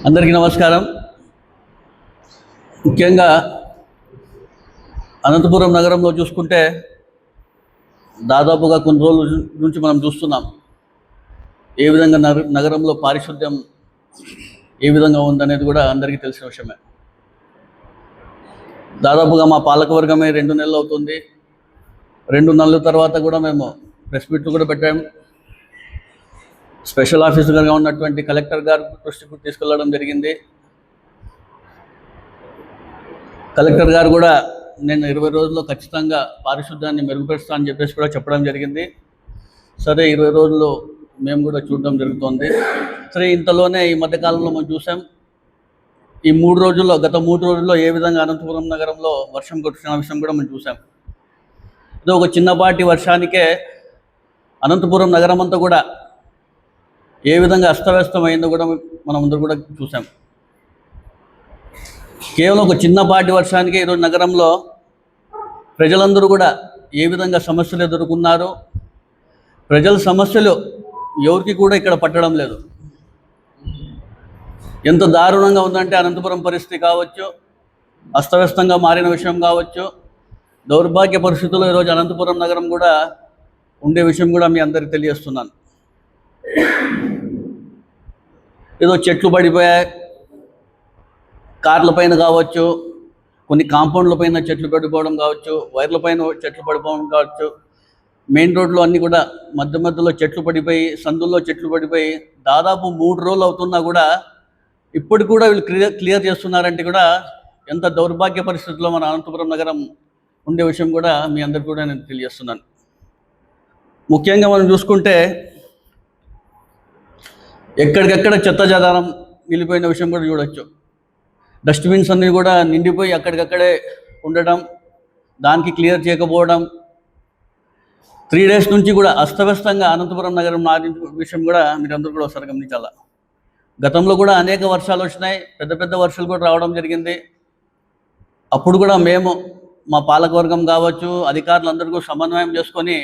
అందరికీ నమస్కారం. ముఖ్యంగా అనంతపురం నగరంలో చూసుకుంటే దాదాపుగా కొన్ని రోజుల నుంచి మనం చూస్తున్నాం ఏ విధంగా నగరంలో పారిశుద్ధ్యం ఏ విధంగా ఉందనేది కూడా అందరికీ తెలిసిన విషయమే. దాదాపుగా మా పాలకవర్గమే 2 నెలలు అవుతుంది. 2 నెలల తర్వాత కూడా మేము ప్రెస్ మీట్లు కూడా పెట్టాము. స్పెషల్ ఆఫీసర్గా ఉన్నటువంటి కలెక్టర్ గారు దృష్టికి తీసుకెళ్ళడం జరిగింది. కలెక్టర్ గారు కూడా నేను 20 రోజుల్లో ఖచ్చితంగా పారిశుద్ధ్యాన్ని మెరుగుపరుస్తా అని చెప్పేసి కూడా చెప్పడం జరిగింది. సరే 20 రోజుల్లో మేము కూడా చూడడం జరుగుతుంది. సరే ఇంతలోనే ఈ మధ్యకాలంలో మనం చూసాం ఈ గత 3 రోజుల్లో ఏ విధంగా అనంతపురం నగరంలో వర్షం కొట్టిన విషయం కూడా మనం చూసాం. ఇది ఒక చిన్నపాటి వర్షానికే అనంతపురం నగరం అంతా కూడా ఏ విధంగా అస్తవ్యస్తమైందో కూడా మనం అందరూ కూడా చూసాం. కేవలం ఒక చిన్నపాటి వర్షానికే ఈరోజు నగరంలో ప్రజలందరూ కూడా ఏ విధంగా సమస్యలు ఎదుర్కొన్నారు. ప్రజల సమస్యలు ఎవరికి కూడా ఇక్కడ పట్టడం లేదు. ఎంత దారుణంగా ఉందంటే అనంతపురం పరిస్థితి కావచ్చు, అస్తవ్యస్తంగా మారిన విషయం కావచ్చు, దౌర్భాగ్య పరిస్థితుల్లో ఈరోజు అనంతపురం నగరం కూడా ఉండే విషయం కూడా మీ అందరికీ తెలియజేస్తున్నాను. ఏదో చెట్లు పడిపోయాయి, కార్ల పైన కావచ్చు, కొన్ని కాంపౌండ్ల పైన చెట్లు పడిపోవడం కావచ్చు, వైర్ల పైన చెట్లు పడిపోవడం కావచ్చు, మెయిన్ రోడ్లో అన్నీ కూడా మధ్యలో చెట్లు పడిపోయి, సందుల్లో చెట్లు పడిపోయి దాదాపు 3 రోజులు అవుతున్నా కూడా ఇప్పటికి కూడా వీళ్ళు క్లియర్ చేస్తున్నారంటే కూడా ఎంత దౌర్భాగ్య పరిస్థితుల్లో మన అనంతపురం నగరం ఉండే విషయం కూడా మీ అందరికీ కూడా నేను తెలియజేస్తున్నాను. ముఖ్యంగా మనం చూసుకుంటే ఎక్కడికెక్కడ చెత్త చెదారం నిలిపోయిన విషయం కూడా చూడొచ్చు. డస్ట్బిన్స్ అన్నీ కూడా నిండిపోయి అక్కడికక్కడే ఉండడం, దానికి క్లియర్ చేయకపోవడం, 3 days నుంచి కూడా అస్తవ్యస్తంగా అనంతపురం నగరం మారిన విషయం కూడా మీరందరూ కూడా ఒకసారి గమనించాలి. గతంలో కూడా అనేక వర్షాలు వచ్చినాయి, పెద్ద వర్షాలు కూడా రావడం జరిగింది. అప్పుడు కూడా మేము మా పాలకవర్గం కావచ్చు, అధికారులందరికీ సమన్వయం చేసుకొని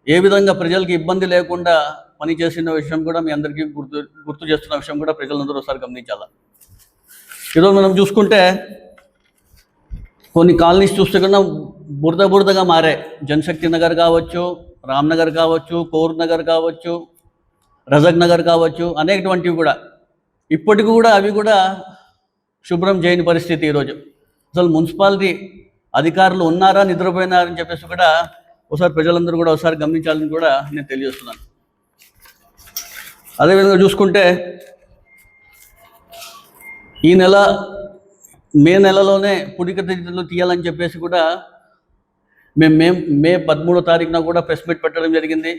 ఏ విధంగా ప్రజలకి ఇబ్బంది లేకుండా పనిచేసిన విషయం కూడా మీ అందరికీ గుర్తు చేస్తున్న విషయం కూడా ప్రజలందరూ ఒకసారి గమనించాలి. ఈరోజు మనం చూసుకుంటే కొన్ని కాలనీస్ చూస్తే కన్నా బురదగా మారే, జనశక్తి నగర్ కావచ్చు, రామ్నగర్ కావచ్చు, కోర్ నగర్ కావచ్చు, రజక్ నగర్ కావచ్చు, అనేకటువంటివి కూడా ఇప్పటికి కూడా అవి కూడా శుభ్రం చేయని పరిస్థితి. ఈరోజు అసలు మున్సిపాలిటీ అధికారులు ఉన్నారా, నిద్రపోయినారని చెప్పేసి కూడా ఒకసారి ప్రజలందరూ కూడా ఒకసారి గమనించాలని కూడా నేను తెలియజేస్తున్నాను. అదేవిధంగా చూసుకుంటే ఈ మే నెలలోనే పుడికతీతలు తీయాలని చెప్పేసి కూడా మే 13వ తారీఖున కూడా ప్రెస్ మీట్ పెట్టడం జరిగింది.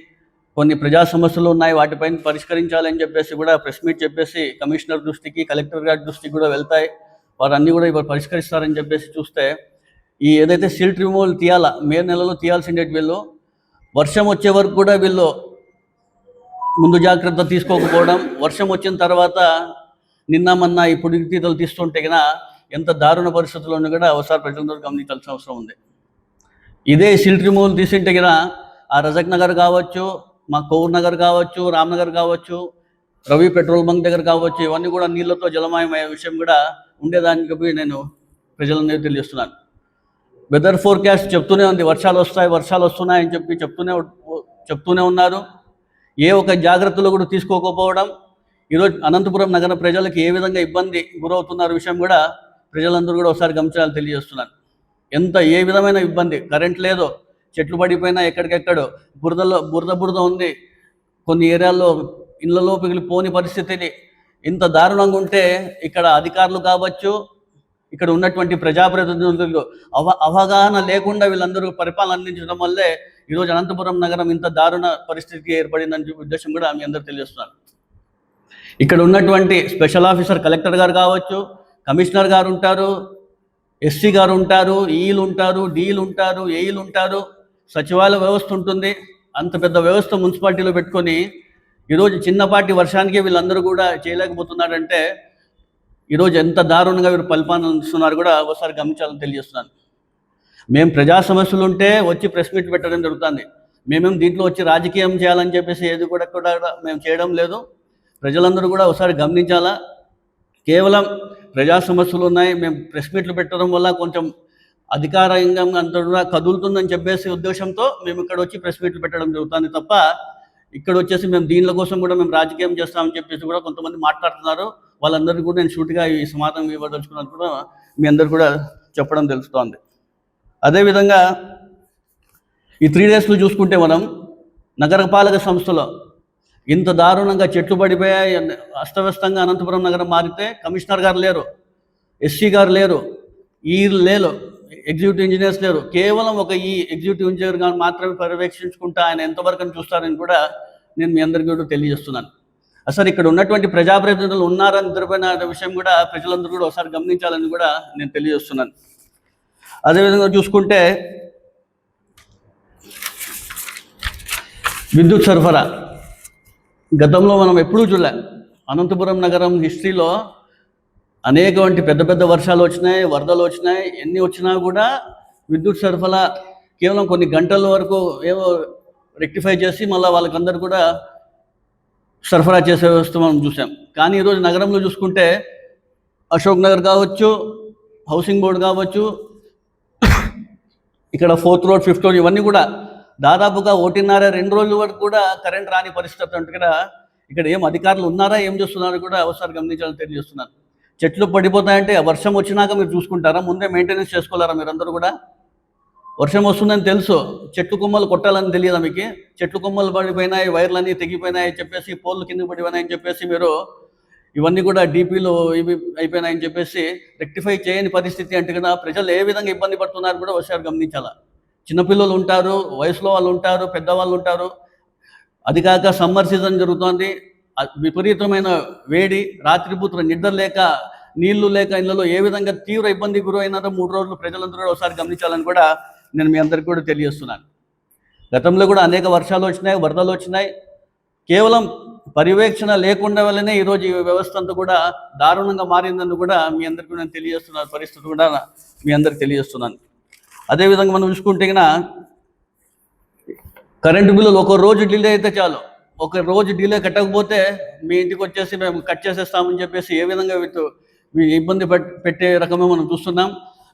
కొన్ని ప్రజా సమస్యలు ఉన్నాయి, వాటిపైన పరిష్కరించాలని చెప్పేసి కూడా ప్రెస్ మీట్ చెప్పేసి కమిషనర్ దృష్టికి, కలెక్టర్ గారి దృష్టికి కూడా వెళ్తాయి. వారన్నీ కూడా ఇవాళ పరిష్కరిస్తారని చెప్పేసి చూస్తే ఈ ఏదైతే సిల్ట్ రిమూవల్ తీయాలా, మే నెలలో తీయాల్సిండే వీళ్ళు వర్షం వచ్చే వరకు కూడా వీళ్ళు ముందు జాగ్రత్త తీసుకోకపోవడం, వర్షం వచ్చిన తర్వాత మొన్న ఈ పుడికతీతలు తీస్తుంటే కన్నా ఎంత దారుణ పరిస్థితుల్లో కూడా ఒకసారి ప్రజలందరూ గమనించాల్సిన అవసరం ఉంది. ఇదే సిల్ట్ రిమూవల్ తీసింటే కన్నా ఆ రజక్ నగర్ కావచ్చు, మా కోర్ నగర్ కావచ్చు, రామ్నగర్ కావచ్చు, రవి పెట్రోల్ బంక్ దగ్గర కావచ్చు, ఇవన్నీ కూడా నీళ్ళతో జలమయమయ్యే విషయం కూడా ఉండేదానికి నేను ప్రజలందరూ తెలియజేస్తున్నాను. వెదర్ ఫోర్కాస్ట్ చెప్తూనే ఉంది, వర్షాలు వస్తున్నాయని చెప్తూనే ఉన్నారు. ఏ ఒక జాగ్రత్తలు కూడా తీసుకోకపోవడం ఈరోజు అనంతపురం నగర ప్రజలకు ఏ విధంగా ఇబ్బంది గురవుతున్నారు విషయం కూడా ప్రజలందరూ కూడా ఒకసారి గమనించాలని తెలియజేస్తున్నాను. ఏ విధమైన ఇబ్బంది, కరెంట్ లేదు, చెట్లు పడిపోయినా ఎక్కడికెక్కడో బురద ఉంది, కొన్ని ఏరియాల్లో ఇళ్లలో పిగిలిపోని పరిస్థితిని ఇంత దారుణంగా ఉంటే ఇక్కడ అధికారులు కావచ్చు, ఇక్కడ ఉన్నటువంటి ప్రజాప్రతినిధులు అవగాహన లేకుండా వీళ్ళందరూ పరిపాలన అందించడం వల్లే ఈరోజు అనంతపురం నగరం ఇంత దారుణ పరిస్థితికి ఏర్పడిందని ఉద్దేశం కూడా మీ అందరూ తెలియజేస్తున్నారు. ఇక్కడ ఉన్నటువంటి స్పెషల్ ఆఫీసర్ కలెక్టర్ గారు కావచ్చు, కమిషనర్ గారు ఉంటారు, ఎస్సీ గారు ఉంటారు, ఈలు ఉంటారు, డీలు ఉంటారు, ఏఈలు ఉంటారు, సచివాలయ వ్యవస్థ ఉంటుంది. అంత పెద్ద వ్యవస్థ మున్సిపాలిటీలో పెట్టుకొని ఈరోజు చిన్నపాటి వర్షానికి వీళ్ళందరూ కూడా చేయలేకపోతున్నారంటే ఈరోజు ఎంత దారుణంగా వీరు పరిపాలన అందిస్తున్నారు కూడా ఒకసారి గమనించాలని తెలియజేస్తున్నాను. మేము ప్రజా సమస్యలు ఉంటే వచ్చి ప్రెస్ మీట్ పెట్టడం జరుగుతుంది. మేమేం దీంట్లో వచ్చి రాజకీయం చేయాలని చెప్పేసి ఏది కూడా మేము చేయడం లేదు. ప్రజలందరూ కూడా ఒకసారి గమనించాలా. కేవలం ప్రజా సమస్యలు ఉన్నాయి, మేము ప్రెస్ మీట్లు పెట్టడం వల్ల కొంచెం అధికార రంగం అంతా కూడా కదులుతుందని చెప్పేసి ఉద్దేశంతో మేము ఇక్కడ వచ్చి ప్రెస్ మీట్లు పెట్టడం జరుగుతుంది తప్ప ఇక్కడ వచ్చేసి మేము దీనిల కోసం కూడా మేము రాజకీయం చేస్తామని చెప్పేసి కూడా కొంతమంది మాట్లాడుతున్నారు. వాళ్ళందరికీ కూడా నేను షూట్గా ఈ సమాధానం ఇవ్వదలుచుకున్నది కూడా మీ అందరు కూడా చెప్పడం తెలుస్తోంది. అదేవిధంగా ఈ 3 డేస్లో చూసుకుంటే మనం నగరపాలక సంస్థలో ఇంత దారుణంగా చెట్లు పడిపోయాయి, అస్తవ్యస్తంగా అనంతపురం నగరం మారితే కమిషనర్ గారు లేరు, ఎస్సీ గారు లేరు, ఈ లేరు, ఎగ్జిక్యూటివ్ ఇంజనీర్స్ లేరు. కేవలం ఒక ఈ ఎగ్జిక్యూటివ్ ఇంజనీర్ గారు మాత్రమే పర్యవేక్షించుకుంటా ఆయన ఎంతవరకు చూస్తారని కూడా నేను మీ అందరికీ కూడా తెలియజేస్తున్నాను. అసలు ఇక్కడ ఉన్నటువంటి ప్రజాప్రతినిధులు ఉన్నారని నిద్రపోయిన విషయం కూడా ప్రజలందరూ కూడా ఒకసారి గమనించాలని కూడా నేను తెలియజేస్తున్నాను. అదేవిధంగా చూసుకుంటే విద్యుత్ సరఫరా గతంలో మనం ఎప్పుడూ చూడలే. అనంతపురం నగరం హిస్టరీలో అనేకవంటి పెద్ద పెద్ద వర్షాలు వచ్చినాయి, వరదలు వచ్చినాయి, ఎన్ని వచ్చినా కూడా విద్యుత్ సరఫరా కేవలం కొన్ని గంటల వరకు ఏవో రెక్టిఫై చేసి మళ్ళీ వాళ్ళకందరూ కూడా సరఫరా చేసే వ్యవస్థ మనం చూసాం. కానీ ఈరోజు నగరంలో చూసుకుంటే అశోక్ నగర్ కావచ్చు, హౌసింగ్ బోర్డు కావచ్చు, ఇక్కడ 4th రోడ్ 5th రోడ్ ఇవన్నీ కూడా దాదాపుగా 1.5-2 రోజుల వరకు కూడా కరెంట్ రాని పరిస్థితి అంటే కూడా ఇక్కడ ఏం అధికారులు ఉన్నారా, ఏం చేస్తున్నారో కూడా ఒకసారి గమనించాలని తెలియజేస్తున్నారు. చెట్లు పడిపోతాయంటే వర్షం వచ్చినాక మీరు చూసుకుంటారా, ముందే మెయింటెనెన్స్ చేసుకోలేరా మీరందరూ కూడా? వర్షం వస్తుందని తెలుసు, చెట్లు కొమ్మలు కొట్టాలని తెలియదా మీకు? చెట్లు కొమ్మలు పడిపోయినాయి, వైర్లన్నీ తెగిపోయినాయి చెప్పేసి, పోల్లు కింద పడిపోయినాయని చెప్పేసి మీరు ఇవన్నీ కూడా డీపీలు ఇవి అయిపోయినాయని చెప్పేసి రెక్టిఫై చేయని పరిస్థితి అంటే కూడా ప్రజలు ఏ విధంగా ఇబ్బంది పడుతున్నారు కూడా ఒకసారి గమనించాలా. చిన్నపిల్లలు ఉంటారు, వయసులో వాళ్ళు ఉంటారు, పెద్దవాళ్ళు ఉంటారు. అది కాక సమ్మర్ సీజన్ జరుగుతోంది, విపరీతమైన వేడి, రాత్రిపూత్ర నిద్ర లేక, నీళ్లు లేక ఇళ్లలో ఏ విధంగా తీవ్ర ఇబ్బంది గురైనారో 3 రోజులు ప్రజలందరూ కూడా ఒకసారి గమనించాలని కూడా నేను మీ అందరికీ కూడా తెలియజేస్తున్నాను. గతంలో కూడా అనేక వర్షాలు వచ్చినాయి, వరదలు వచ్చినాయి. కేవలం పర్యవేక్షణ లేకుండా వల్లనే ఈరోజు ఈ వ్యవస్థ అంతా కూడా దారుణంగా మారిందని కూడా మీ అందరికీ నేను తెలియజేస్తున్నాను, పరిస్థితి కూడా మీ అందరికి తెలియజేస్తున్నాను. అదేవిధంగా మనం చూసుకుంటే కరెంటు బిల్లులు ఒక రోజు డిలే అయితే చాలు, ఒక రోజు డిలే కట్టకపోతే మీ ఇంటికి వచ్చేసి మేము కట్ చేసేస్తామని చెప్పేసి ఏ విధంగా ఇబ్బంది పెట్టే రకమే మనం చూస్తున్నాం.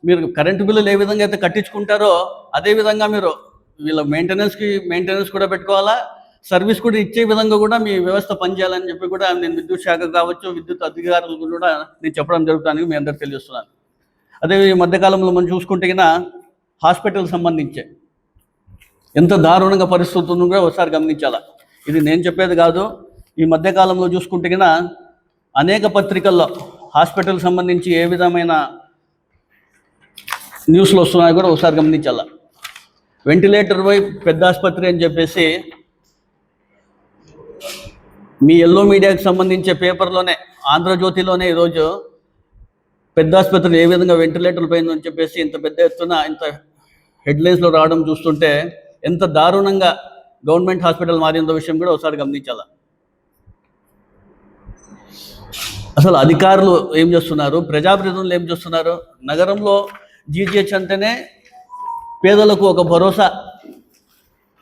మీరు కరెంటు బిల్లులు ఏ విధంగా అయితే కట్టించుకుంటారో అదేవిధంగా మీరు వీళ్ళ మెయింటెనెన్స్ కూడా పెట్టుకోవాలా, సర్వీస్ కూడా ఇచ్చే విధంగా కూడా మీ వ్యవస్థ పనిచేయాలని చెప్పి కూడా నేను విద్యుత్ శాఖ కావచ్చు, విద్యుత్ అధికారులు కూడా నేను చెప్పడం జరుగుతానని మీ అందరికి తెలియజేస్తున్నాను. అదే ఈ మధ్యకాలంలో మనం చూసుకుంటే హాస్పిటల్ సంబంధించే ఎంత దారుణంగా పరిస్థితి ఉందో కూడా ఒకసారి గమనించాలా. ఇది నేను చెప్పేది కాదు, ఈ మధ్యకాలంలో చూసుకుంటే అనేక పత్రికల్లో హాస్పిటల్ సంబంధించి ఏ విధమైన న్యూస్లు వస్తున్నాయో కూడా ఒకసారి గమనించాలా. వెంటిలేటర్ పెద్ద ఆసుపత్రి అని చెప్పేసి మీ ఎల్లో మీడియాకి సంబంధించే పేపర్లోనే, ఆంధ్రజ్యోతిలోనే ఈరోజు పెద్ద ఆసుపత్రులు ఏ విధంగా వెంటిలేటర్లు పోయిందని చెప్పేసి ఇంత పెద్ద ఎత్తున ఇంత హెడ్లైన్స్లో రావడం చూస్తుంటే ఎంత దారుణంగా గవర్నమెంట్ హాస్పిటల్ మారిందో విషయం కూడా ఒకసారి గమనించాలా. అసలు అధికారులు ఏం చేస్తున్నారు, ప్రజాప్రతినిధులు ఏం చేస్తున్నారు? నగరంలో జీజీహెచ్ అంటేనే పేదలకు ఒక భరోసా,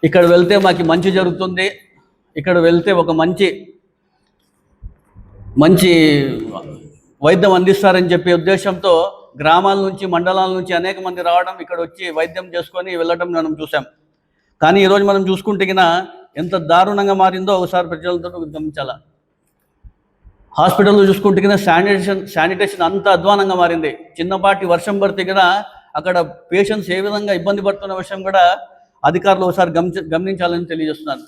ఇక్కడ వెళ్తే మాకు మంచి జరుగుతుంది, ఇక్కడ వెళ్తే ఒక మంచి వైద్యం అందిస్తారని చెప్పే ఉద్దేశంతో గ్రామాల నుంచి, మండలాల నుంచి అనేక మంది రావడం, ఇక్కడ వచ్చి వైద్యం చేసుకొని వెళ్ళడం మనం చూసాం. కానీ ఈరోజు మనం చూసుకుంటే ఎంత దారుణంగా మారిందో ఒకసారి ప్రజలతో గమనించాలా. హాస్పిటల్లో చూసుకుంటే శానిటేషన్ అంత అధ్వానంగా మారింది. చిన్నపాటి వర్షం పడితే అక్కడ పేషెంట్స్ ఏ విధంగా ఇబ్బంది పడుతున్న విషయం కూడా అధికారులు ఒకసారి గమనించాలని తెలియజేస్తున్నాను.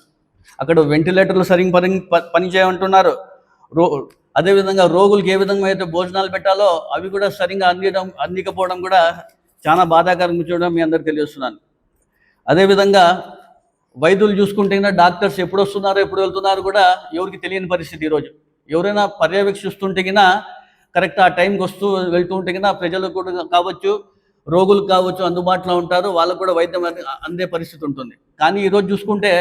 అక్కడ వెంటిలేటర్లు సరిగ్గా పని చేయమంటున్నారు. అదేవిధంగా రోగులకు ఏ విధంగా అయితే భోజనాలు పెట్టాలో అవి కూడా సరిగ్గా అందికపోవడం కూడా చాలా బాధాకరంగా చూడడం మీ అందరికి తెలియజేస్తున్నాను. అదేవిధంగా వైద్యులు చూసుకుంటే డాక్టర్స్ ఎప్పుడు వస్తున్నారో ఎప్పుడు వెళ్తున్నారో కూడా ఎవరికి తెలియని పరిస్థితి. ఈరోజు ఎవరైనా పర్యవేక్షిస్తుంటే కరెక్ట్ ఆ టైంకి వస్తూ వెళ్తూ ఉంటే ప్రజలకు కూడా కావచ్చు, రోగులకు కావచ్చు అందుబాటులో ఉంటారు, వాళ్ళకు కూడా వైద్యం అందే పరిస్థితి ఉంటుంది. కానీ ఈరోజు చూసుకుంటే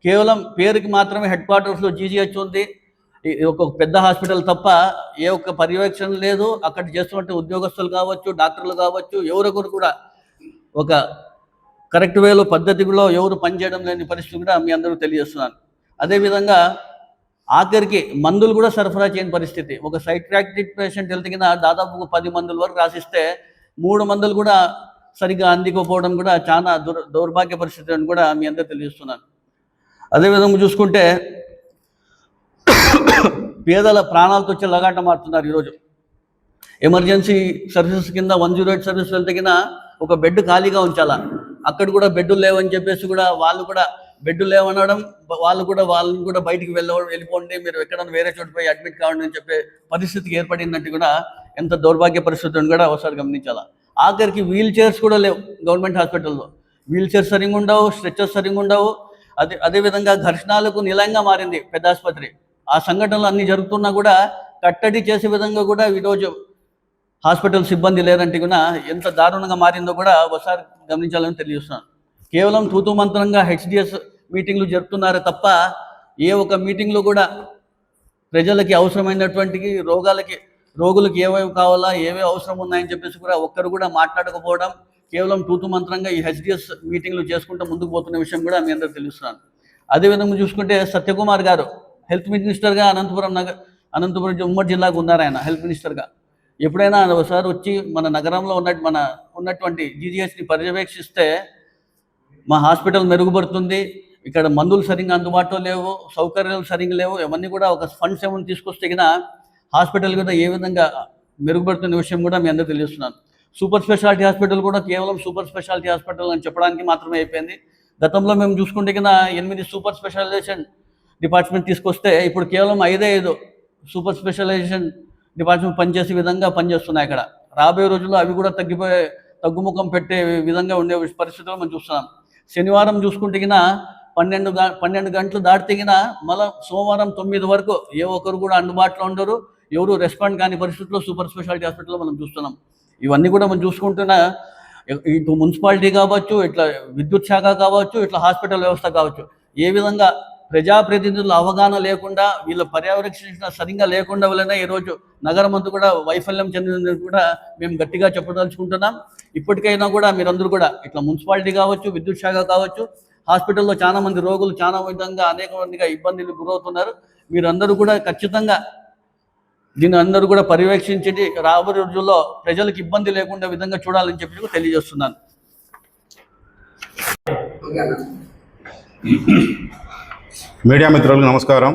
కేవలం పేరుకి మాత్రమే హెడ్ క్వార్టర్స్లో జీజీహెచ్ ఉంది, ఒక పెద్ద హాస్పిటల్ తప్ప ఏ ఒక్క పర్యవేక్షణ లేదు. అక్కడ చేస్తున్న ఉద్యోగస్తులు కావచ్చు, డాక్టర్లు కావచ్చు, ఎవరొకరు కూడా ఒక కరెక్ట్ వేలో పద్ధతిలో ఎవరు పనిచేయడం లేని పరిస్థితి కూడా మీ అందరూ తెలియజేస్తున్నాను. అదేవిధంగా ఆఖరికి మందులు కూడా సరఫరా చేయని పరిస్థితి. ఒక సైకియాట్రిక్ పేషెంట్ వెళ్తే కింద దాదాపు 10 మందుల వరకు రాసిస్తే 3 మందులు కూడా సరిగ్గా అందుకోపోవడం కూడా చాలా దౌర్భాగ్య పరిస్థితి అని కూడా మీ అందరూ తెలియజేస్తున్నాను. అదేవిధంగా చూసుకుంటే పేదల ప్రాణాలతో వచ్చి లగాట మారుతున్నారు ఈరోజు. ఎమర్జెన్సీ సర్వీసెస్ కింద 108 సర్వీస్ వెళ్తే కింద ఒక బెడ్ ఖాళీగా ఉంచాలా, అక్కడ కూడా బెడ్లు లేవని చెప్పేసి కూడా వాళ్ళు కూడా బెడ్లు లేవనడం, వాళ్ళని కూడా బయటికి వెళ్ళిపోండి, మీరు ఎక్కడైనా వేరే చోటు పోయి అడ్మిట్ కావండి అని చెప్పే పరిస్థితికి ఏర్పడినట్టు కూడా ఎంత దౌర్భాగ్య పరిస్థితి అని కూడా ఒకసారి గమనించాలా. ఆఖరికి వీల్ చైర్స్ కూడా లేవు గవర్నమెంట్ హాస్పిటల్లో. వీల్ చైర్స్ సరిగ్గా ఉండవు, స్ట్రెచర్స్ సరిగ్గా ఉండవు. అదేవిధంగా ఘర్షణలకు నిలయంగా మారింది పెద్ద ఆసుపత్రి. ఆ సంఘటనలు అన్నీ జరుగుతున్నా కూడా కట్టడి చేసే విధంగా కూడా ఈరోజు హాస్పిటల్ సిబ్బంది లేదంటే కూడా ఎంత దారుణంగా మారిందో కూడా ఒకసారి గమనించాలని తెలియజేస్తున్నాను. కేవలం తూతూ మంత్రంగా హెచ్డిఎస్ మీటింగ్లు జరుపుతున్నారే తప్ప ఏ ఒక్క మీటింగ్లో కూడా ప్రజలకి అవసరమైనటువంటి రోగులకి ఏవేవి కావాలా, ఏవేవి అవసరం ఉన్నాయని చెప్పేసి కూడా ఒక్కరు కూడా మాట్లాడకపోవడం, కేవలం తూతూ మంత్రంగా ఈ హెచ్డిఎస్ మీటింగ్లు చేసుకుంటూ ముందుకు పోతున్న విషయం కూడా మీ అందరూ తెలుస్తున్నాను. అదేవిధంగా చూసుకుంటే సత్యకుమార్ గారు హెల్త్ మినిస్టర్గా అనంతపురం ఉమ్మడి జిల్లాకు ఉన్నారు. ఆయన హెల్త్ మినిస్టర్గా ఎప్పుడైనా ఒకసారి వచ్చి మన నగరంలో ఉన్నటువంటి జీజీహెచ్ని పర్యవేక్షిస్తే మా హాస్పిటల్ మెరుగుపడుతుంది, ఇక్కడ మందులు సరిగ్గా అందుబాటులో లేవు, సౌకర్యాలు సరిగ్గా లేవు, ఇవన్నీ కూడా ఒక ఫండ్స్ ఏమైనా తీసుకొస్తే కింద హాస్పిటల్ కూడా ఏ విధంగా మెరుగుపడుతున్న విషయం కూడా మీ అందరూ తెలియజేస్తున్నాను. సూపర్ స్పెషాలిటీ హాస్పిటల్ కూడా కేవలం సూపర్ స్పెషాలిటీ హాస్పిటల్ అని చెప్పడానికి మాత్రమే అయిపోయింది. గతంలో మేము చూసుకుంటే కింద 8 సూపర్ స్పెషలైజేషన్ డిపార్ట్మెంట్ తీసుకొస్తే ఇప్పుడు కేవలం 5 సూపర్ స్పెషలైజేషన్ డిపార్ట్మెంట్ పనిచేసే విధంగా పనిచేస్తున్నాయి. అక్కడ రాబోయే రోజుల్లో అవి కూడా తగ్గుముఖం పెట్టే విధంగా ఉండే పరిస్థితుల్లో మనం చూస్తున్నాం. శనివారం చూసుకుంటే కింద 12 గంటలు దాటితే కింద మళ్ళీ సోమవారం 9 వరకు ఏ ఒక్కరు కూడా అందుబాటులో ఉండరు, ఎవరు రెస్పాండ్ కాని పరిస్థితుల్లో సూపర్ స్పెషాలిటీ హాస్పిటల్లో మనం చూస్తున్నాం. ఇవన్నీ కూడా మనం చూసుకుంటున్నా ఇటు మున్సిపాలిటీ కావచ్చు, ఇట్లా విద్యుత్ శాఖ కావచ్చు, ఇట్లా హాస్పిటల్ వ్యవస్థ కావచ్చు, ఏ విధంగా ప్రజాప్రతినిధుల అవగాహన లేకుండా వీళ్ళ పర్యవేక్షణ సరిగ్గా లేకుండా వలన ఈరోజు నగరం అంతా కూడా వైఫల్యం చెందిందని కూడా మేము గట్టిగా చెప్పదలుచుకుంటున్నాం. ఇప్పటికైనా కూడా మీరందరూ కూడా ఇట్లా మున్సిపాలిటీ కావచ్చు, విద్యుత్ శాఖ కావచ్చు, హాస్పిటల్లో చాలా మంది రోగులు చాలా విధంగా అనేక మందిగా ఇబ్బందులు గురవుతున్నారు. మీరందరూ కూడా ఖచ్చితంగా దీన్ని అందరూ కూడా పర్యవేక్షించి రాబోయే రోజుల్లో ప్రజలకు ఇబ్బంది లేకుండా విధంగా చూడాలని చెప్పి తెలియజేస్తున్నాను. మీడియా మిత్రులకు నమస్కారం.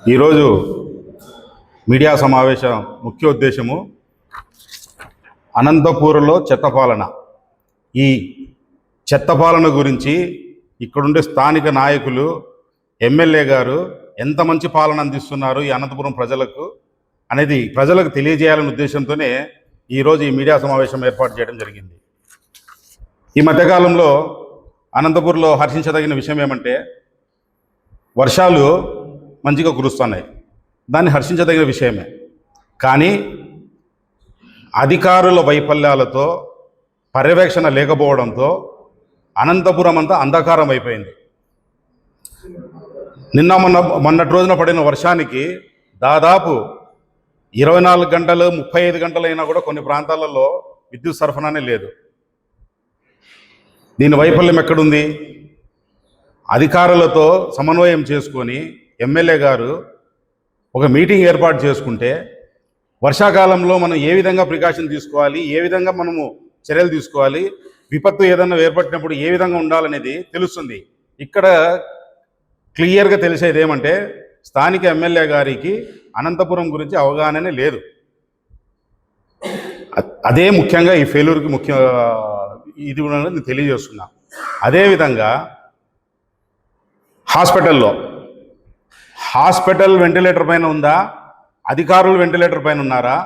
ఈరోజు మీడియా సమావేశం ముఖ్య ఉద్దేశము అనంతపూర్లో చెత్త పాలన. ఈ చెత్త పాలన గురించి ఇక్కడుండే స్థానిక నాయకులు, ఎమ్మెల్యే గారు ఎంత మంచి పాలన అందిస్తున్నారు ఈ అనంతపురం ప్రజలకు అనేది ప్రజలకు తెలియజేయాలనే ఉద్దేశంతోనే ఈరోజు ఈ మీడియా సమావేశం ఏర్పాటు చేయడం జరిగింది. ఈ మధ్యకాలంలో అనంతపూర్లో హర్షించదగిన విషయం ఏమంటే వర్షాలు మంచిగా కురుస్తున్నాయి, దాన్ని హర్షించదగిన విషయమే. కానీ అధికారుల వైఫల్యాలతో, పర్యవేక్షణ లేకపోవడంతో అనంతపురం అంతా అంధకారం అయిపోయింది. మొన్నటి రోజున పడిన వర్షానికి దాదాపు 24 గంటలు 35 గంటలైనా కూడా కొన్ని ప్రాంతాలలో విద్యుత్ సరఫరానే లేదు. దీని వైఫల్యం ఎక్కడుంది? అధికారులతో సమన్వయం చేసుకొని ఎమ్మెల్యే గారు ఒక మీటింగ్ ఏర్పాటు చేసుకుంటే వర్షాకాలంలో మనం ఏ విధంగా ప్రికాషన్ తీసుకోవాలి, ఏ విధంగా మనము చర్యలు తీసుకోవాలి, విపత్తు ఏదైనా ఏర్పడినప్పుడు ఏ విధంగా ఉండాలనేది తెలుస్తుంది. ఇక్కడ క్లియర్గా తెలిసేది ఏమంటే స్థానిక ఎమ్మెల్యే గారికి అనంతపురం గురించి అవగాహననే లేదు. అదే ముఖ్యంగా ఈ ఫెయిల్యూర్కి ఇది కూడా నేను తెలియజేస్తున్నా. అదేవిధంగా హాస్పిటల్ వెంటిలేటర్ పైన ఉందా, అధికారులు వెంటిలేటర్ పైన ఉన్నారా,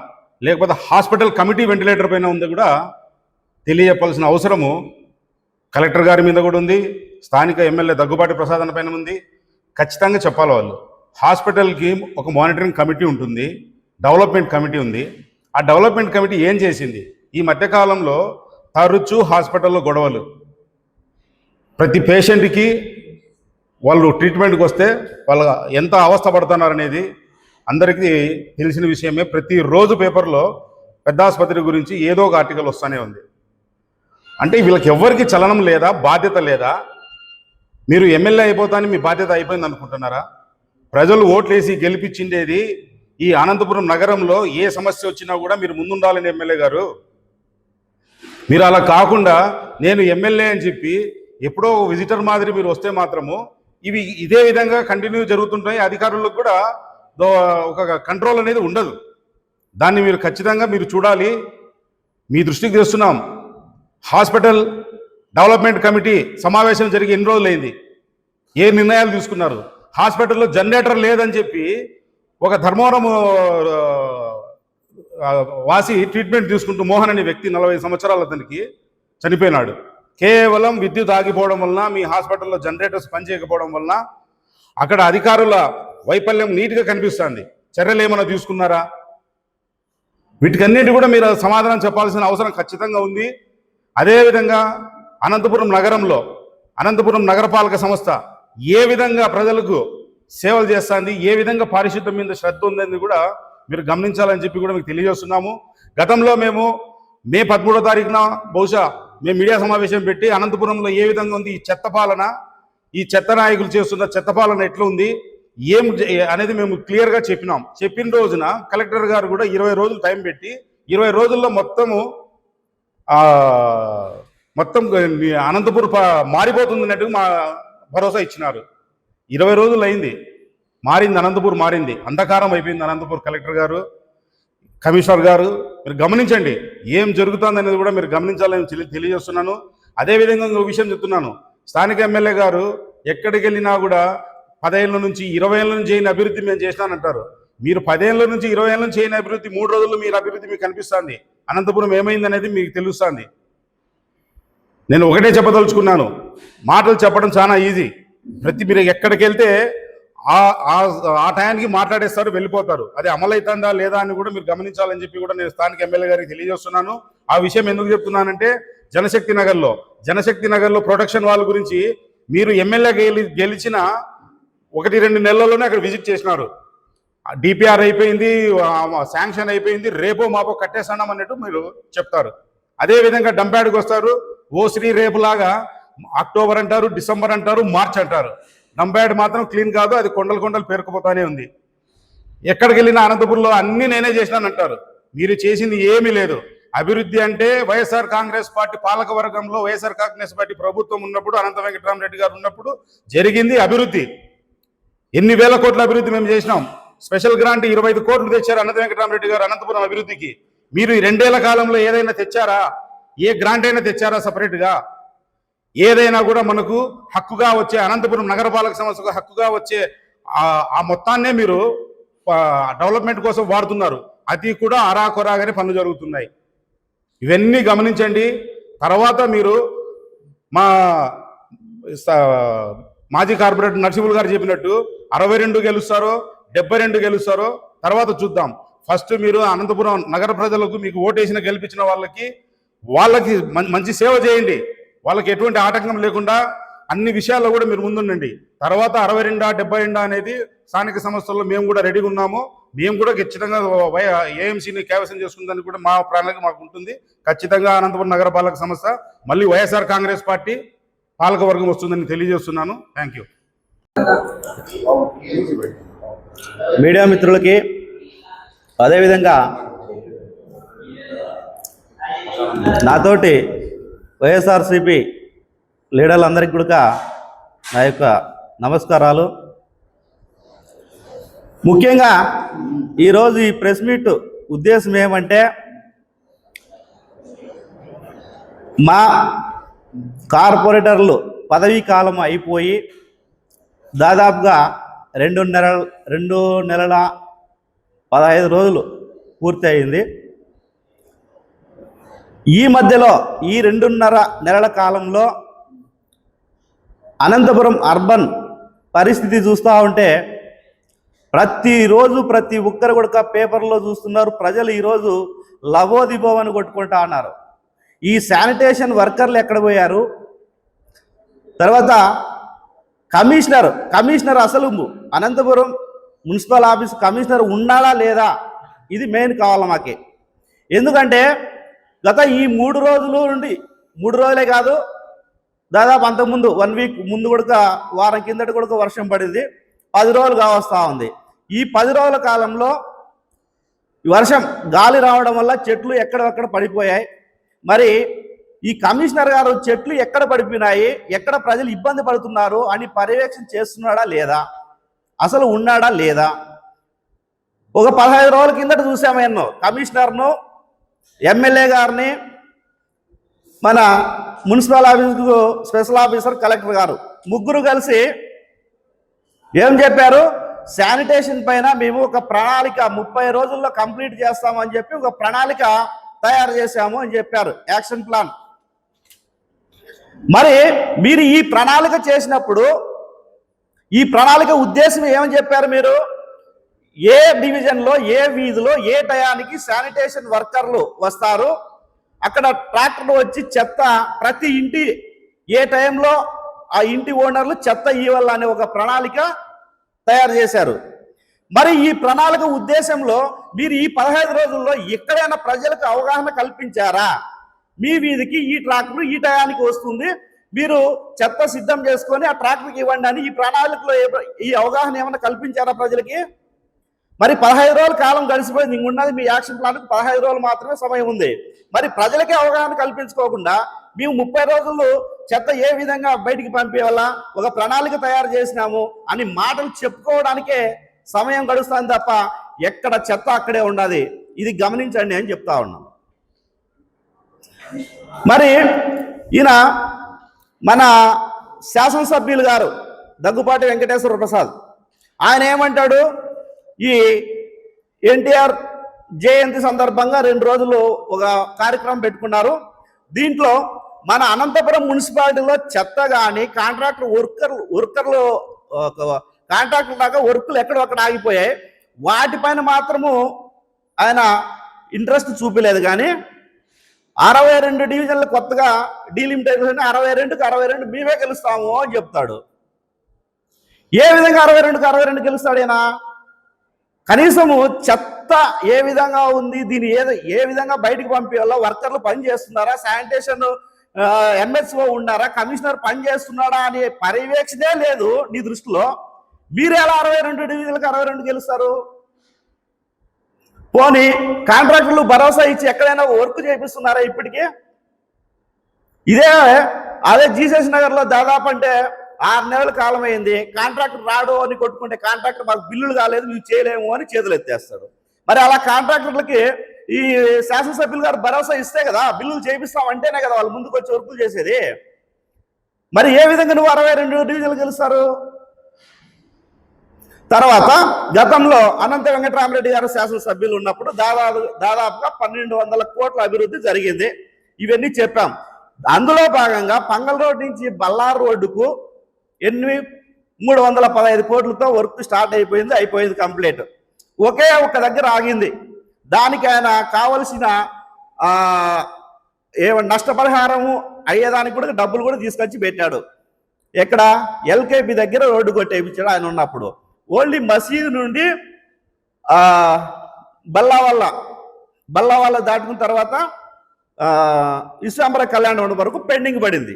లేకపోతే హాస్పిటల్ కమిటీ వెంటిలేటర్ పైన ఉందా కూడా తెలియజెప్పాల్సిన అవసరము కలెక్టర్ గారి మీద కూడా ఉంది, స్థానిక ఎమ్మెల్యే దగ్గుబాటి ప్రసాద్ అన్న పైన ఉంది. ఖచ్చితంగా చెప్పాలి. వాళ్ళు హాస్పిటల్కి ఒక మానిటరింగ్ కమిటీ ఉంటుంది, డెవలప్మెంట్ కమిటీ ఉంది. ఆ డెవలప్మెంట్ కమిటీ ఏం చేసింది? ఈ మధ్యకాలంలో తరచూ హాస్పిటల్లో గొడవలు, ప్రతి పేషెంట్కి వాళ్ళు ట్రీట్మెంట్కి వస్తే వాళ్ళు ఎంత అవస్థ పడుతున్నారనేది అందరికీ తెలిసిన విషయమే. ప్రతిరోజు పేపర్లో పెద్ద ఆసుపత్రి గురించి ఏదో ఒక ఆర్టికల్ వస్తూనే ఉంది. అంటే వీళ్ళకి ఎవ్వరికి చలనం లేదా, బాధ్యత లేదా? మీరు ఎమ్మెల్యే అయిపోతాని మీ బాధ్యత అయిపోయింది అనుకుంటున్నారా? ప్రజలు ఓట్లేసి గెలిపించిండేది ఈ అనంతపురం నగరంలో ఏ సమస్య వచ్చినా కూడా మీరు ముందుండాలని ఎమ్మెల్యే గారు. మీరు అలా కాకుండా నేను ఎమ్మెల్యే అని చెప్పి ఎప్పుడో విజిటర్ మాదిరి మీరు వస్తే మాత్రము ఇదే విధంగా కంటిన్యూ జరుగుతుంటాయి. అధికారులకు కూడా ఒక కంట్రోల్ అనేది ఉండదు. దాన్ని మీరు ఖచ్చితంగా మీరు చూడాలి. మీ దృష్టికి తెస్తున్నాం. హాస్పిటల్ డెవలప్మెంట్ కమిటీ సమావేశం జరిగి ఎన్ని రోజులైంది? ఏ నిర్ణయాలు తీసుకున్నారు? హాస్పిటల్లో జనరేటర్ లేదని చెప్పి ఒక ధర్మవరం వాసి ట్రీట్మెంట్ తీసుకుంటూ మోహన్ అనే వ్యక్తి 40 సంవత్సరాల అతనికి చనిపోయినాడు. కేవలం విద్యుత్ ఆగిపోవడం వలన, మీ హాస్పిటల్లో జనరేటర్స్ పనిచేయకపోవడం వలన అక్కడ అధికారుల వైఫల్యం నీట్గా కనిపిస్తుంది. చర్యలు ఏమైనా తీసుకున్నారా? వీటికన్నిటి కూడా మీరు సమాధానం చెప్పాల్సిన అవసరం ఖచ్చితంగా ఉంది. అదేవిధంగా అనంతపురం నగరంలో అనంతపురం నగరపాలక సంస్థ ఏ విధంగా ప్రజలకు సేవలు చేస్తుంది, ఏ విధంగా పారిశుద్ధ్యం మీద శ్రద్ధ ఉందని కూడా మీరు గమనించాలని చెప్పి కూడా మీకు తెలియజేస్తున్నాము. గతంలో మేము మే 13వ తారీఖున బహుశా మేము మీడియా సమావేశం పెట్టి అనంతపురంలో ఏ విధంగా ఉంది ఈ చెత్త పాలన, ఈ చెత్త నాయకులు చేస్తున్న చెత్త పాలన ఎట్లా ఉంది ఏం అనేది మేము క్లియర్గా చెప్పినాం. చెప్పిన రోజున కలెక్టర్ గారు కూడా 20 రోజులు టైం పెట్టి 20 రోజుల్లో మొత్తం అనంతపురం మారిపోతుందన్నట్టు మా భరోసా ఇచ్చినారు. 20 రోజులు అయింది, మారింది, అనంతపురం మారింది, అంధకారం అయిపోయింది. అనంతపురం కలెక్టర్ గారు, కమిషనర్ గారు మీరు గమనించండి, ఏం జరుగుతుంది అనేది కూడా మీరు గమనించాలని తెలియజేస్తున్నాను. అదేవిధంగా ఇంకో విషయం చెప్తున్నాను. స్థానిక ఎమ్మెల్యే గారు ఎక్కడికి వెళ్ళినా కూడా 10 ఏళ్ళ నుంచి 20 ఏళ్ళ నుంచి చేయని అభివృద్ధి మేము చేసినానంటారు. మీరు 10 ఏళ్ళ నుంచి 20 ఏళ్ళ నుంచి చేయని అభివృద్ధి 3 రోజుల్లో మీరు అభివృద్ధి మీకు కనిపిస్తుంది. అనంతపురం ఏమైంది అనేది మీకు తెలుస్తుంది. నేను ఒకటే చెప్పదలుచుకున్నాను, మాటలు చెప్పడం చాలా ఈజీ. మీరు ఎక్కడికి వెళ్తే ఆ టైంకి మాట్లాడేస్తారు, వెళ్ళిపోతారు. అది అమలవుతుందా లేదా అని కూడా మీరు గమనించాలని చెప్పి కూడా నేను స్థానిక ఎమ్మెల్యే గారికి తెలియజేస్తున్నాను. ఆ విషయం ఎందుకు చెప్తున్నానంటే జనశక్తి నగర్లో ప్రొటెక్షన్ వాళ్ళ గురించి మీరు ఎమ్మెల్యే గెలిచిన 1-2 నెలల్లోనే అక్కడ విజిట్ చేసినారు. డిపిఆర్ అయిపోయింది, శాంక్షన్ అయిపోయింది, రేపో మాపో కట్టేస్తాం అన్నట్టు మీరు చెప్తారు. అదేవిధంగా డంప్యాడ్కి వస్తారు, ఓ శ్రీ రేపులాగా అక్టోబర్ అంటారు, డిసెంబర్ అంటారు, మార్చ్ అంటారు. డంప్యాడ్ మాత్రం క్లీన్ కాదు, అది కొండలు పేరుకుపోతానే ఉంది. ఎక్కడికి వెళ్ళినా అనంతపురంలో అన్నీ నేనే చేసినానంటారు. మీరు చేసింది ఏమీ లేదు. అభివృద్ధి అంటే వైఎస్ఆర్ కాంగ్రెస్ పార్టీ పాలక వర్గంలో వైఎస్ఆర్ కాంగ్రెస్ పార్టీ ప్రభుత్వం ఉన్నప్పుడు, అనంత వెంకటరామరెడ్డి గారు ఉన్నప్పుడు జరిగింది అభివృద్ధి. ఎన్ని వేల కోట్ల అభివృద్ధి మేము చేసినాం. స్పెషల్ గ్రాంట్ 25 కోట్లు తెచ్చారు అనంత వెంకటరామరెడ్డి గారు అనంతపురం అభివృద్ధికి. మీరు ఈ 2 ఏళ్ల కాలంలో ఏదైనా తెచ్చారా? ఏ గ్రాంట్ అయినా తెచ్చారా? సపరేట్గా ఏదైనా కూడా మనకు హక్కుగా వచ్చే అనంతపురం నగరపాలక సంస్థకు హక్కుగా వచ్చే ఆ మొత్తాన్నే మీరు డెవలప్మెంట్ కోసం వాడుతున్నారు. అది కూడా అరాకొరాగానే పనులు జరుగుతున్నాయి. ఇవన్నీ గమనించండి. తర్వాత మీరు మా మాజీ కార్పొరేటర్ నరసింహులు గారు చెప్పినట్టు 62 గెలుస్తారో 72 గెలుస్తారో తర్వాత చూద్దాం. ఫస్ట్ మీరు అనంతపురం నగర ప్రజలకు, మీకు ఓటేసిన గెలిపించిన వాళ్ళకి మంచి సేవ చేయండి. వాళ్ళకి ఎటువంటి ఆటంకం లేకుండా అన్ని విషయాల్లో కూడా మీరు ముందుండండి. తర్వాత 62 72 అనేది స్థానిక సంస్థల్లో మేము కూడా రెడీగా ఉన్నాము. మేము కూడా ఖచ్చితంగా ఏఎంసీని కైవసం చేసుకుందని కూడా మా ప్రణాళిక మాకు ఉంటుంది. ఖచ్చితంగా అనంతపురం నగరపాలక సంస్థ మళ్ళీ వైఎస్ఆర్ కాంగ్రెస్ పార్టీ పాలకవర్గం వస్తుందని తెలియజేస్తున్నాను. Thank you. మీడియా మిత్రులకి, అదేవిధంగా నాతోటి వైఎస్ఆర్సీపీ లీడర్లందరికీ కూడా నా యొక్క నమస్కారాలు. ముఖ్యంగా ఈరోజు ఈ ప్రెస్ మీట్ ఉద్దేశం ఏమంటే, మా కార్పొరేటర్లు పదవీ కాలం అయిపోయి దాదాపుగా 2 నెలల 15 రోజులు పూర్తి అయింది. ఈ మధ్యలో ఈ 2.5 నెలల కాలంలో అనంతపురం అర్బన్ పరిస్థితి చూస్తూ ఉంటే ప్రతిరోజు ప్రతి ఒక్కరు కూడా పేపర్లో చూస్తున్నారు. ప్రజలు ఈరోజు లవోదిబోవని కొట్టుకుంటా ఉన్నారు. ఈ శానిటేషన్ వర్కర్లు ఎక్కడ పోయారు? తర్వాత కమిషనర్ అసలు అనంతపురం మున్సిపల్ ఆఫీస్ కమిషనర్ ఉన్నాడా లేదా? ఇది మెయిన్ కావాలి మాకు. ఎందుకంటే గత ఈ 3 రోజుల నుండి 3 రోజులే కాదు, దాదాపు అంతకుముందు 1 వీక్ ముందు కూడా వారం కిందట కూడా వర్షం పడింది. 10 రోజులు కావస్తూ ఉంది. ఈ 10 రోజుల కాలంలో వర్షం గాలి రావడం వల్ల చెట్లు ఎక్కడెక్కడ పడిపోయాయి. మరి ఈ కమిషనర్ గారు చెట్లు ఎక్కడ పడిపోయినాయి, ఎక్కడ ప్రజలు ఇబ్బంది పడుతున్నారు అని పర్యవేక్షణ చేస్తున్నాడా లేదా, అసలు ఉన్నాడా లేదా? ఒక 15 రోజుల కిందట చూసాము ఎన్నో కమిషనర్ను, ఎమ్మెల్యే గారిని, మన మున్సిపల్ ఆఫీస్కు స్పెషల్ ఆఫీసర్, కలెక్టర్ గారు ముగ్గురు కలిసి ఏం చెప్పారు? శానిటేషన్ పైన మేము ఒక ప్రణాళిక 30 రోజుల్లో కంప్లీట్ చేస్తామని చెప్పి ఒక ప్రణాళిక తయారు చేశాము అని చెప్పారు, యాక్షన్ ప్లాన్. మరి మీరు ఈ ప్రణాళిక చేసినప్పుడు ఈ ప్రణాళిక ఉద్దేశం ఏమని చెప్పారు? మీరు ఏ డివిజన్లో, ఏ వీధిలో, ఏ టయానికి శానిటేషన్ వర్కర్లు వస్తారు, అక్కడ ట్రాక్టర్లు వచ్చి చెత్త ప్రతి ఇంటి ఏ టైంలో ఆ ఇంటి ఓనర్లు చెత్త ఇవ్వాలనే ఒక ప్రణాళిక తయారు చేశారు. మరి ఈ ప్రణాళిక ఉద్దేశంలో మీరు ఈ 15 రోజుల్లో ఎక్కడైనా ప్రజలకు అవగాహన కల్పించారా? మీ వీధికి ఈ ట్రాక్టర్ ఈ టయానికి వస్తుంది, మీరు చెత్త సిద్ధం చేసుకొని ఆ ట్రాక్టర్కి ఇవ్వండి అని ఈ ప్రణాళికలో ఈ అవగాహన ఏమైనా కల్పించారా ప్రజలకి? మరి 15 రోజుల కాలం గడిచిపోయింది, ఇంకున్నది మీ యాక్షన్ ప్లాన్కి 15 రోజులు మాత్రమే సమయం ఉంది. మరి ప్రజలకే అవగాహన కల్పించుకోకుండా మేము 30 రోజులు చెత్త ఏ విధంగా బయటికి పంపేవాళ్ళ ఒక ప్రణాళిక తయారు చేసినాము అని మాటలు చెప్పుకోవడానికే సమయం గడుస్తుంది తప్ప ఎక్కడ చెత్త అక్కడే ఉండదు. ఇది గమనించండి అని చెప్తా ఉన్నాం. మరి ఈయన మన శాసనసభ్యులు గారు దగ్గుపాటి వెంకటేశ్వర ప్రసాద్ ఆయన ఏమంటాడు? ఈ ఎన్టీఆర్ జయంతి సందర్భంగా 2 రోజులు ఒక కార్యక్రమం పెట్టుకున్నారు. దీంట్లో మన అనంతపురం మున్సిపాలిటీలో చెత్త కానీ వర్కర్లు కాంట్రాక్టర్ దాకా వర్కులు ఎక్కడొక్కడ ఆగిపోయాయి. వాటిపైన మాత్రము ఆయన ఇంట్రెస్ట్ చూపలేదు. కానీ 62 డివిజన్లు కొత్తగా డీలిమిటేషన్ 62కి 62 మేమే గెలుస్తాము అని చెప్తాడు. ఏ విధంగా 62కి 62 గెలుస్తాడు ఈయన? కనీసము చెత్త ఏ విధంగా ఉంది, దీన్ని ఏ విధంగా బయటకు పంపేయాలో, వర్కర్లు పని చేస్తున్నారా, శానిటేషన్ ఎంఎస్ఓ ఉన్నారా, కమిషనర్ పని చేస్తున్నాడా అనే పర్యవేక్షణే లేదు నీ దృష్టిలో. మీరు ఎలా 62 డివిజన్లకు 62 గెలుస్తారు? పోనీ కాంట్రాక్టర్లు భరోసా ఇచ్చి ఎక్కడైనా వర్క్ చేపిస్తున్నారా ఇప్పటికీ? అదే జీసస్ నగర్లో దాదాపు అంటే 6 నెలల కాలం అయింది, కాంట్రాక్టర్ రాడు అని కొట్టుకుంటే కాంట్రాక్టర్ మాకు బిల్లులు కాలేదు మేము చేయలేము అని చేతులు ఎత్తేస్తాడు. మరి అలా కాంట్రాక్టర్లకి ఈ శాసనసభ్యులు గారు భరోసా ఇస్తే కదా బిల్లులు చేపిస్తాం అంటేనే కదా వాళ్ళు ముందుకు వచ్చి వర్కులు చేసేది. మరి ఏ విధంగా నువ్వు 62 డివిజన్లు గెలుస్తారు? తర్వాత గతంలో అనంత వెంకటరామరెడ్డి గారు శాసనసభ్యులు ఉన్నప్పుడు దాదాపుగా 1200 కోట్ల అభివృద్ధి జరిగింది. ఇవన్నీ చెప్పాం. అందులో భాగంగా పంగల్ రోడ్ నుంచి బల్లారు రోడ్డుకు 315 కోట్లతో వర్క్ స్టార్ట్ అయిపోయింది కంప్లీట్. ఒకే ఒక్క దగ్గర ఆగింది. దానికి ఆయన కావలసిన నష్టపరిహారము అయ్యేదానికి కూడా డబ్బులు కూడా తీసుకొచ్చి పెట్టాడు. ఎక్కడ? ఎల్కేపీ దగ్గర రోడ్డు కొట్టేపించాడు ఆయన ఉన్నప్పుడు. ఓన్లీ మసీదు నుండి బల్లావల్ల దాటుకున్న తర్వాత విశ్వాంబర కళ్యాణ మండపం వరకు పెండింగ్ పడింది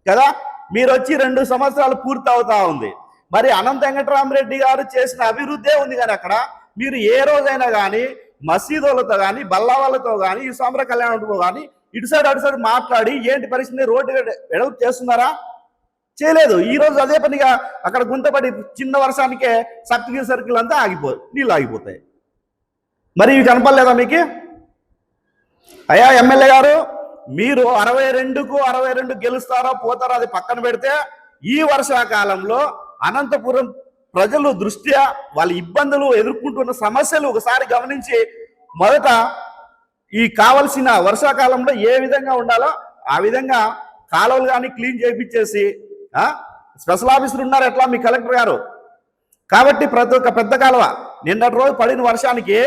కదా. మీరు వచ్చి 2 సంవత్సరాలు పూర్తి అవుతా ఉంది. మరి అనంత వెంకటరామరెడ్డి గారు చేసిన అభివృద్ధే ఉంది. కానీ అక్కడ మీరు ఏ రోజైనా కానీ మసీదులతో కానీ బల్లావాళ్ళతో కానీ విశ్వాంబర కళ్యాణ మండపం కానీ ఇటు సైడ్ అటు సైడ్ మాట్లాడి ఏంటి పరిస్థితి రోడ్డు వెడల్పు చేస్తున్నారా? చేయలేదు. ఈ రోజు అదే పనిగా అక్కడ గుంతపడి చిన్న వర్షానికే సప్తగిరి సర్కిల్ అంతా నీళ్ళు ఆగిపోతాయి. మరి ఇవి కనపడలేదా మీకు? అయ్యా ఎమ్మెల్యే గారు, మీరు 62కు 62 గెలుస్తారో పోతారో అది పక్కన పెడితే ఈ వర్షాకాలంలో అనంతపురం ప్రజలు దృష్ట్యా వాళ్ళ ఇబ్బందులు ఎదుర్కొంటున్న సమస్యలు ఒకసారి గమనించి మొదట ఈ కావలసిన వర్షాకాలంలో ఏ విధంగా ఉండాలో ఆ విధంగా కాలువలు కానీ క్లీన్ చేయించేసి స్పెషల్ ఆఫీసర్ ఉన్నారు ఎట్లా మీ కలెక్టర్ గారు కాబట్టి ప్రతి ఒక్క పెద్ద కాలువ నిన్నటి రోజు పడిన వర్షానికి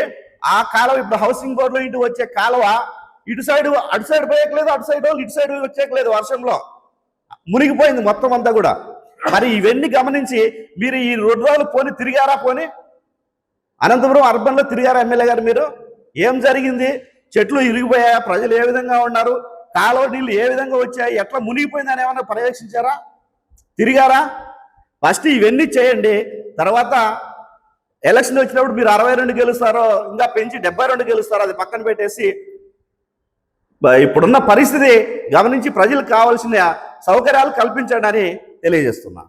ఆ కాలువ ఇప్పుడు హౌసింగ్ బోర్డులో ఇంటికి వచ్చే కాలువ ఇటు సైడ్ అటు సైడ్ పోయట్లేదు, అటు సైడ్ ఇటు సైడ్ వచ్చేయట్లేదు, వర్షంలో మునిగిపోయింది మొత్తం అంతా కూడా. మరి ఇవన్నీ గమనించి మీరు ఈ 2 రోజులు పోని తిరిగారా? పోని అనంతపురం అర్బన్లో తిరిగారా ఎమ్మెల్యే గారు? మీరు ఏం జరిగింది? చెట్లు ఇరిగిపోయాయా? ప్రజలు ఏ విధంగా ఉన్నారు? కాలువ నీళ్ళు ఏ విధంగా వచ్చాయి? ఎట్లా మునిగిపోయిందని ఏమన్నా పర్యవేక్షించారా? తిరిగారా? ఫస్ట్ ఇవన్నీ చేయండి. తర్వాత ఎలక్షన్ వచ్చినప్పుడు మీరు 62 గెలుస్తారో ఇంకా పెంచి 72 గెలుస్తారో అది పక్కన పెట్టేసి ఇప్పుడున్న పరిస్థితి గమనించి ప్రజలకు కావాల్సిన సౌకర్యాలు కల్పించండి అని తెలియజేస్తున్నా.